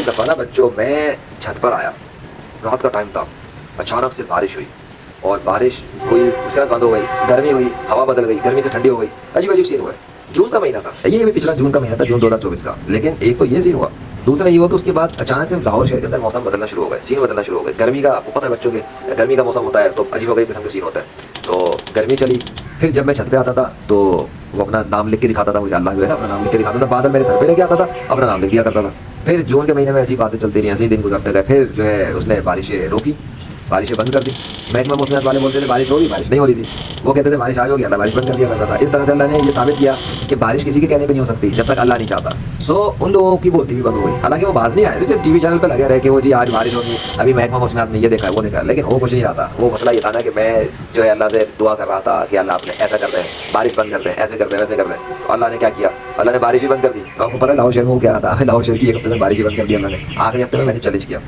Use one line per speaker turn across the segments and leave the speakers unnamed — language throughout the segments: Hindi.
दफ़ा ना बच्चों मैं छत पर आया, रात का टाइम था, अचानक से बारिश हुई और बारिश हुई उसके बाद बंद हो गई, गर्मी हुई, हवा बदल गई, गर्मी से ठंडी हो गई, अजीब अजीब सीन हुआ है। जून का महीना था, ये भी पिछला जून का महीना था, जून 2024 का। लेकिन एक तो ये सीन हुआ, दूसरा ये हुआ कि उसके बाद अचानक से लाहौर शहर के अंदर मौसम बदलना शुरू हो गए, सीन बदलना शुरू हो गए। गर्मी का आपको पता है बच्चों के, गर्मी का मौसम होता है तो अजीब अजीब किस्म का सीन होता है। तो गर्मी चली, फिर जब मैं छत पे आता था तो वो अपना नाम लिख के दिखाता था मुझे, अल्लाह जो है ना अपना नाम लिख के दिखाता था, बादल मेरे सर पे लेके आता था, अपना नाम लिख दिया करता था। फिर जून के महीने में ऐसी बातें चलती रही, ऐसे ही दिन गुजरते गए। फिर जो है उसने बारिशें रोकी, बारिशें बंद कर दी। महकमा मौसमियात वाले बोलते थे बारिश होगी, बारिश नहीं हो रही थी। वो कहते थे बारिश आज हो गया था, बारिश बंद कर दिया करता था। इस तरह से अल्लाह ने ये साबित किया कि बारिश किसी के कहने पे नहीं हो सकती जब तक अल्लाह नहीं चाहता। सो उन लोगों की बोलती भी बंद हो गई। हालांकि वो बाज नहीं आए, जब टीवी चैनल पे लगे रहे कि वो जी आज बारिश होगी, अभी महकमा मौसमियात ने ये देखा है वो देखा है, लेकिन वो कुछ नहीं आता। वो मसला ये था ना कि मैं जो है अल्लाह से दुआ कर रहा था कि अल्लाह आपने ऐसा कर दें, बारिश बंद कर दें, ऐसे कर दें, वैसे कर दें। तो अल्लाह ने क्या किया, अल्लाह ने बारिश भी बंद कर दी। आपको पता है लाहौर शहर में वो क्या रहा था, लाहौर शहर की एक हफ्ते में बारिश भी बंद कर दी अल्लाह ने। आखिरी हफ्ते में मैंने चैलेंज किया,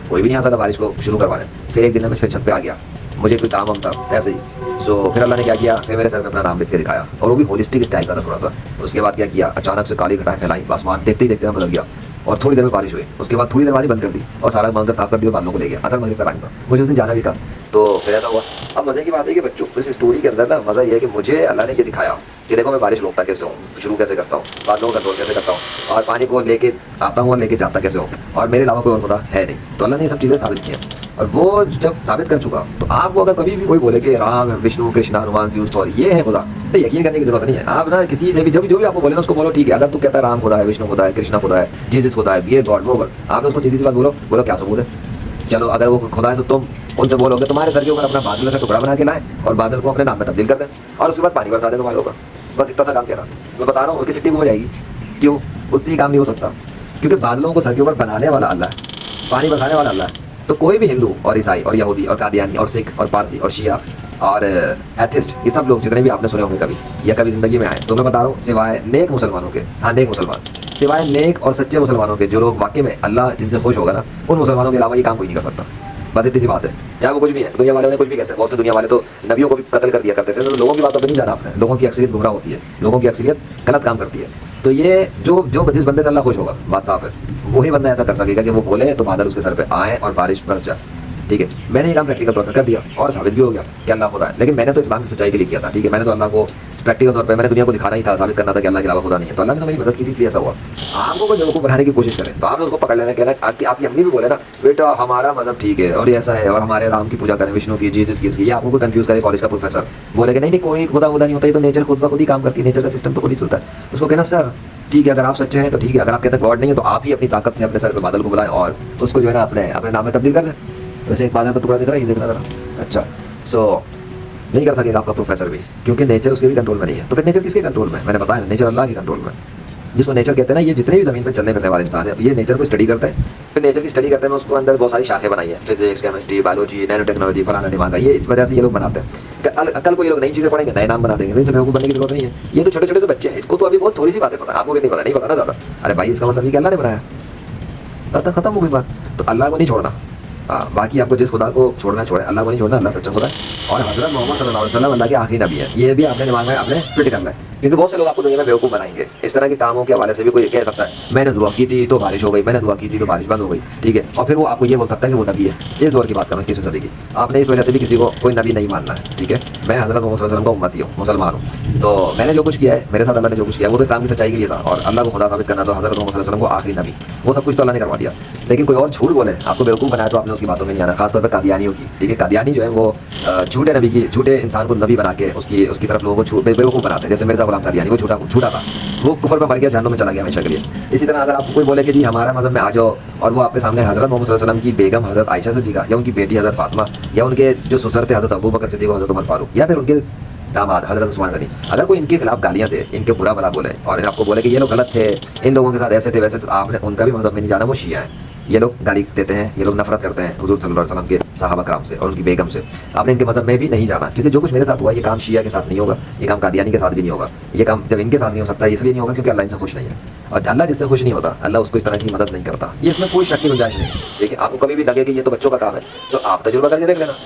कोई भी नहीं आ सकता बारिश को शुरू करवाने। फिर एक दिन मैं फिर छत पे आ गया, मुझे कोई काम था ऐसे ही। सो फिर अल्लाह ने क्या किया, फिर मेरे सर पे अपना नाम लिख के दिखाया, और वो भी होलिस्टिक स्टाइल का था थोड़ा सा। उसके बाद क्या किया, अचानक से काली घटाएं फैलाई, आसमान देखते ही देखते मैं बदल गया और थोड़ी देर में बारिश हुई। उसके बाद थोड़ी देर बाद बंद कर दी और सारा मंजर साफ कर दिया, बादलों को ले गया। असर मगरिब का टाइम था, मुझे उस दिन जाना भी था। तो फिर ऐसा हुआ। अब मज़े की बात है कि बच्चों इस स्टोरी के अंदर ना मज़ा ये है कि मुझे अल्लाह ने ये दिखाया कि देखो मैं बारिश रोकता कैसे हूँ, शुरू कैसे करता हूँ, बादलों का कंट्रोल कैसे करता हूँ, और पानी को लेके आता हूँ और लेके जाता कैसे हूँ, और मेरे अलावा कोई और खुदा है नहीं। तो अल्लाह ने ये सब चीज़ें साबित की हैं। और वो जब साबित कर चुका तो आपको अगर कभी भी कोई बोले कि राम विष्णु कृष्णा हनुमान जी और ये है खुदा, तो यकीन करने की जरूरत नहीं है। आप ना किसी से भी जब जो भी आपको बोले ना उसको बोलो ठीक है, अगर तू कहता है राम खुदा है, विष्णु खुदा है, कृष्णा खुदा है, जीसस खुदा है, ये गॉड वो, आपने उसको सीधी सी बात बोलो क्या सबूत है। चलो अगर वो खुदा है तो तुम उनसे बोलोगे तुम्हारे सर के ऊपर अपना बादल का टुकड़ा बना के लाए और बादल को अपने नाम में तब्दील कर दें और उसके बाद पानी बरसा दें तुम्हारे ऊपर। बस इतना सा काम कह रहा मैं बता रहा हूँ, उसकी सिट्टी घूम जाएगी। क्यों, उससे काम नहीं हो सकता, क्योंकि बादलों को सर के ऊपर बनाने वाला अल्लाह है, पानी बरसाने वाला अल्लाह है। तो कोई भी हिंदू और ईसाई और यहूदी और कादियानी और सिख और पारसी और शिया और एथिस्ट, ये सब लोग जितने भी आपने सुने होंगे कभी या कभी जिंदगी में आए, तो मैं बता रहा हूँ सिवाय नेक मुसलमानों के, हाँ नेक मुसलमान, सिवाय नेक और सच्चे मुसलमानों के, जो लोग वाकई में अल्लाह जिनसे खुश होगा ना, उन मुसलमानों के अलावा ये काम कोई नहीं कर सकता। बस इतनी सी बात है। चाहे वो कुछ भी है, दुनिया वाले ने कुछ भी कहते हैं, बहुत से दुनिया वाले तो नबियों को भी कत्ल कर दिया करते थे। तो लोगों की बातों पर नहीं जाना आपने, लोगों की अक्सरियत गुमराह होती है, लोगों की अक्सरियत गलत काम करती है। तो ये जो जिस बंदे से अल्लाह खुश होगा, बात साफ है, वही बंदा ऐसा कर सकेगा कि वो बोले तो बादल उसके सर पे आए और बारिश बरस जाए। ठीक है, मैंने ये काम प्रैक्टिकल तौर पर कर दिया और साबित भी हो गया कि अल्लाह खुदा है। लेकिन मैंने तो इस्लाम की सच्चाई के लिए किया था। ठीक है, मैंने तो अल्लाह को प्रैक्टिकल तौर पर मैंने दुनिया को दिखाना ही था, साबित करना था कि अल्लाह के अलावा खुदा नहीं है। तो अल्लाह ने तो मेरी मदद की थी, इसलिए ऐसा हुआ। आपको कोई बेवकूफ़ बनाने की कोशिश करें तो आपने उसको पकड़ लेना, कहना आपकी अम्मी भी बोले ना बेटा हमारा मजहब ठीक है और ऐसा है और हमारे राम की पूजा करें, विष्णु की, जीसस की, ये आपको कोई कंफ्यूज करे कॉलेज का प्रोफेसर बोले कि नहीं कोई खुदा नहीं होता, ये तो नेचर खुद ब खुद ही काम करती है, नेचर का सिस्टम तो खुद ही चलता है। उसको कहना सर ठीक है, अगर आप सच्चे हैं तो ठीक है, अगर आप कहते हैं गॉड नहीं है तो आप ही अपनी ताकत से अपने सर पे बादल को बुलाएं और उसको जो है ना अपने नाम में तब्दील कर दें। वैसे एक बादल का टुकड़ा दिख रहा है, ये दिख रहा था। अच्छा, सो नहीं कर सकेगा आपका प्रोफेसर भी, क्योंकि नेचर उसके भी कंट्रोल में नहीं है। तो फिर नेचर किसके कंट्रोल में है? मैंने बताया नेचर अल्लाह के कंट्रोल में। जिसको नेचर कहते हैं ना, ये जितने भी ज़मीन पर चलने फिरने वाले इंसान है, ये नेचर को स्टडी करते हैं। फिर नेचर की स्टडी करते हैं, उसको अंदर बहुत सारी शाखें बनाई है, physics, chemistry, biology, nano technology, फलाना दिमाग, ये इस वजह से ये लोग बनाते हैं। कल को ये लोग नई चीज़ें पढ़ेंगे, नए नाम बना देंगे, तो इनसे बेवकूफ़ बनने की जरूरत नहीं है। ये तो छोटे छोटे से बच्चे हैं, इनको तो अभी बहुत थोड़ी सी बातें पता है, आपको नहीं पता ना ज़्यादा। अरे भाई इसका मतलब ये कि अल्लाह ने बनाया, खत्म हो गई बात। तो अल्लाह को नहीं छोड़ना, बाकी आपको जिस खुदा को छोड़ना छोड़े, अल्लाह को नहीं छोड़ना, अल्लाह सच्चा खुदा है और हज़रत मोहम्मद सल्लल्लाहु अलैहि वसल्लम अल्लाह के आखिरी नबी है। ये भी आपने दिमाग में आपने फिट करना है, क्योंकि बहुत से लोग आपको दुनिया में बेवकूफ़ बनाएंगे। इस तरह के कामों के हवाले से भी कोई कह सकता है मैंने दुआ की थी तो बारिश हो गई, मैंने दुआ की थी तो बारिश बंद हो गई। ठीक है, और फिर वो आपको ये बोल सकता है कि वो नबी है। इस दौर की बात करें, 21वीं सदी की, आपने इस वजह से भी किसी को कोई नबी नहीं मानना है। ठीक है, मैं हज़रत मोहम्मद सल्लल्लाहु अलैहि वसल्लम का उम्मती हूँ, मुसलमान हूँ। तो मैंने जो कुछ किया है, मेरे साथ अल्लाह ने जो कुछ किया वो तो इस्लाम की सच्चाई के लिए था, और अल्लाह को खुदा साबित करना, तो हज़रत मोहम्मद सल्लल्लाहु अलैहि वसल्लम को आखिरी नबी, वो सब कुछ तो अल्लाह ने करवा दिया। लेकिन कोई और झूठ बोले, आपको बेवकूफ़ बनाया, तो आपने उसकी बातों में नहीं आना, खासतौर पर कादियानियों की। ठीक है, कादियानी जो है वो झूठे नबी की, झूठे इंसान को नबी बना के उसकी तरफ लोगों को बेवकूफ़ बनाते हैं। जैसे मिर्ज़ा गुलाम कादियानी, वो झूठा था, वो कुफर में मर गया, जहन्नुम में चला गया हमेशा के लिए। इसी तरह अगर आपको कोई बोले कि जी हमारा मज़हब में आ जाओ, और वो आपके सामने हज़रत मोहम्मद सल्लल्लाहु अलैहि वसल्लम की बेगम हज़रत आयशा सिद्दीक़ा या उनकी बेटी हज़रत फातिमा या उनके जो ससुर थे हज़रत अबू बकर सिद्दीक़ और हज़रत उमर फारूक या फिर उनके दामाद हज़रत उस्मान गनी, अगर कोई इनके खिलाफ गालियाँ दे, इनके बुरा भला बोले और आपको बोले कि ये लोग गलत थे, इन लोगों के साथ ऐसे थे वैसे, तो आपने उनका भी मज़हब में नहीं जाना, वो शिया है। ये लोग गाली देते हैं, ये लोग नफरत करते हैं हुजूर सल्लल्लाहु अलैहि वसल्लम के सहाबा कराम से और उनकी बेगम से। आपने इनके मज़हब में भी नहीं जाना, क्योंकि जो कुछ मेरे साथ हुआ ये काम शिया के साथ नहीं होगा, ये काम कादियानी के साथ भी नहीं होगा। ये काम जब इनके साथ नहीं हो सकता, इसलिए नहीं होगा क्योंकि अल्लाह इनसे खुश नहीं है, और अल्लाह जिससे खुश नहीं होता अल्लाह उसको इस तरह की मदद नहीं करता। ये इसमें कोई शक की गुंजाइश नहीं। लेकिन आपको कभी भी लगे कि ये तो बच्चों का काम है, तो आप तजुर्बा करके देख लेना।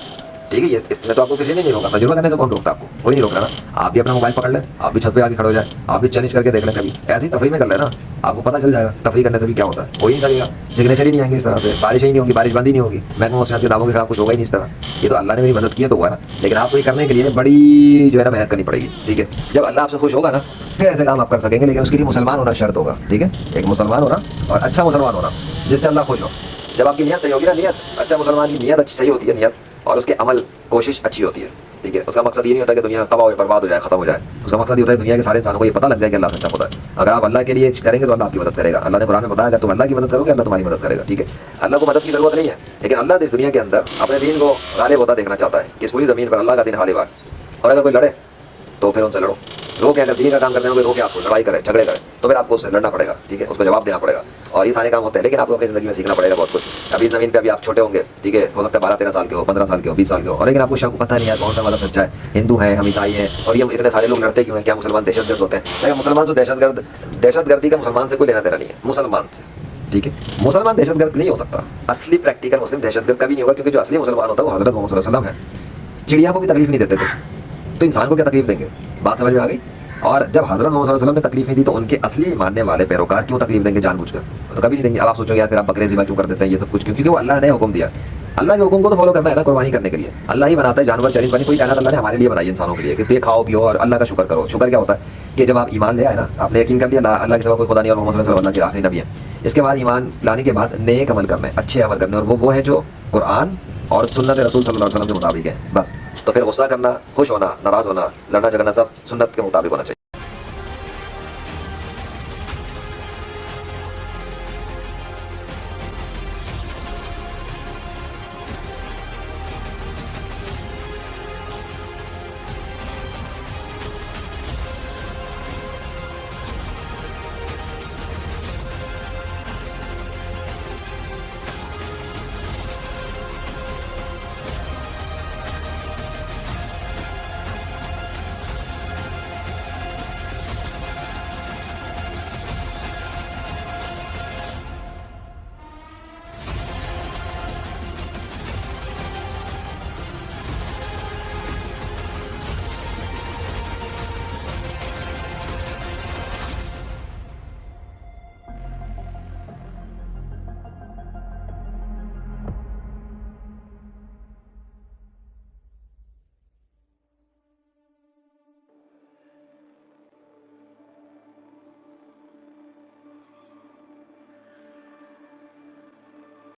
ठीक है, ये इसमें तो आपको किसी ने नहीं रोका, तजुर्बा करने से कौन रोकता आपको, कोई नहीं रोक रहा ना। आप भी अपना मोबाइल पकड़ लें, आप भी छत पे आके खड़े हो जाए, आप भी चैलेंज करके देख लें कभी, ऐसे ही तफरी में कर लेना, आपको पता चल जाएगा तफरी करने से भी क्या होता है। कोई नहीं करेगा, सिग्नेचर ही नहीं आएंगे इस तरह से, बारिश ही नहीं होगी, बारिश बंद ही नहीं होगी, महकमा मौसमियात के दावों के खिलाफ कुछ होगा ही नहीं इस तरह। ये तो अल्लाह ने मेरी मदद की है तो हुआ ना, लेकिन आपको ये करने के लिए बड़ी जो है ना मेहनत करनी पड़ेगी। ठीक है, जब अल्लाह आपसे खुश होगा ना फिर ऐसे काम आप कर सकेंगे, लेकिन उसके लिए मुसलमान होना शर्त होगा। ठीक है, एक मुसलमान होना और अच्छा मुसलमान होना जिससे अल्लाह खुश हो। जब आपकी नीयत सही होगी ना, नीयत अच्छा मुसलमान की नीयत अच्छी सही होती है, नीयत और उसके अमल कोशिश अच्छी होती है। ठीक है, उसका मकसद ये नहीं होता कि दुनिया तबाह हो बर्बाद हो जाए, खत्म हो जाए। उसका मकसद ये होता है दुनिया के सारे इंसानों को ये पता लग जाए कि अल्लाह सच्चा होता है। अगर आप अल्लाह के लिए करेंगे तो अल्लाह आपकी मदद करेगा। अल्लाह ने कुरान में बताया अगर तुम अल्लाह की मदद करोगे अल्लाह तुम्हारी मदद करेगा। ठीक है, अल्लाह को मदद की जरूरत नहीं है, लेकिन अल्लाह इस दुनिया के अंदर अपने दीन को गालिब होता देखना चाहता है कि इस पूरी ज़मीन पर अल्लाह का दिन हालिब है। और अगर कोई लड़े तो फिर उनसे लड़ो, रोके, अगर दीन का काम करने होंगे रोके, आपको लड़ाई करे, झगड़े करे तो फिर आपको उससे लड़ना पड़ेगा। ठीक है, उसको जवाब देना पड़ेगा, और ये सारे काम होते हैं। लेकिन आपको अपनी ज़िंदगी में सीखना पड़ेगा बहुत कुछ। अभी ज़मीन पे अभी आप छोटे होंगे, ठीक है, हो सकता है 12-13 साल के हो, 15 साल के हो, 20 साल के हो, और लेकिन आपको शक पता नहीं यार कौन सा मज़हब सच्चा है, हिंदू है, हम ईसाई हैं, और ये इतने सारे लोग लड़ते क्यों हैं, क्या मुसलमान दहशतगर्द होते हैं? लेकिन मुसलमान तो दहशतगर्दी का मुसलमान से कोई लेना देना नहीं है, मुसलमान से। ठीक है, मुसलमान दहशतगर्द नहीं हो सकता, असली प्रैक्टिकल मुस्लिम दहशतगर्द कभी नहीं होगा, क्योंकि जो असली मुसलमान होता है वो हज़रत मोहम्मद सल्लल्लाहु अलैहि वसल्लम है। चिड़िया को भी तकलीफ नहीं देते थे, तो इंसान को क्या तकलीफ देंगे? बात समझ में आ गई? और जब हज़रत मोहम्मद सल्लल्लाहु अलैहि वसल्लम ने तकलीफ नहीं दी तो उनके असली मानने वाले पैरोकार क्यों तकलीफ देंगे जानबूझकर? तो कभी नहीं देंगे। अब आप सोचोगे यार फिर आप बकरे ज़िबा क्यों कर देते हैं, ये सब कुछ क्यों? क्योंकि वो अल्लाह ने हुक्म दिया, अल्लाह के हुक्म को तो फॉलो करना है ना, कुर्बानी करने के लिए। अल्लाह ही बनाता है जानवर, चरिंद बनी, कोई कायनात अल्लाह ने हमारे लिए बनाई इंसानों के लिए कि ये खाओ पियो और अल्लाह का शुक्र करो। शुक्र क्या होता है कि जब आप ईमान ले आए ना, आपने यकीन कर लिया अल्लाह के सिवा कोई खुदा नहीं और मोहम्मद सल्लल्लाहु अलैहि वसल्लम अल्लाह के आखिरी नबी है। इसके बाद ईमान लाने के बाद नेक अमल करना है, अच्छे अमल करने, और वो है जो कुरान और सुन्नत रसूल सल्लल्लाहु अलैहि वसल्लम के मुताबिक है। बस तो फिर गुस्सा करना, खुश होना, नाराज़ होना, लड़ना झगड़ना सब सुन्नत के मुताबिक होना चाहिए।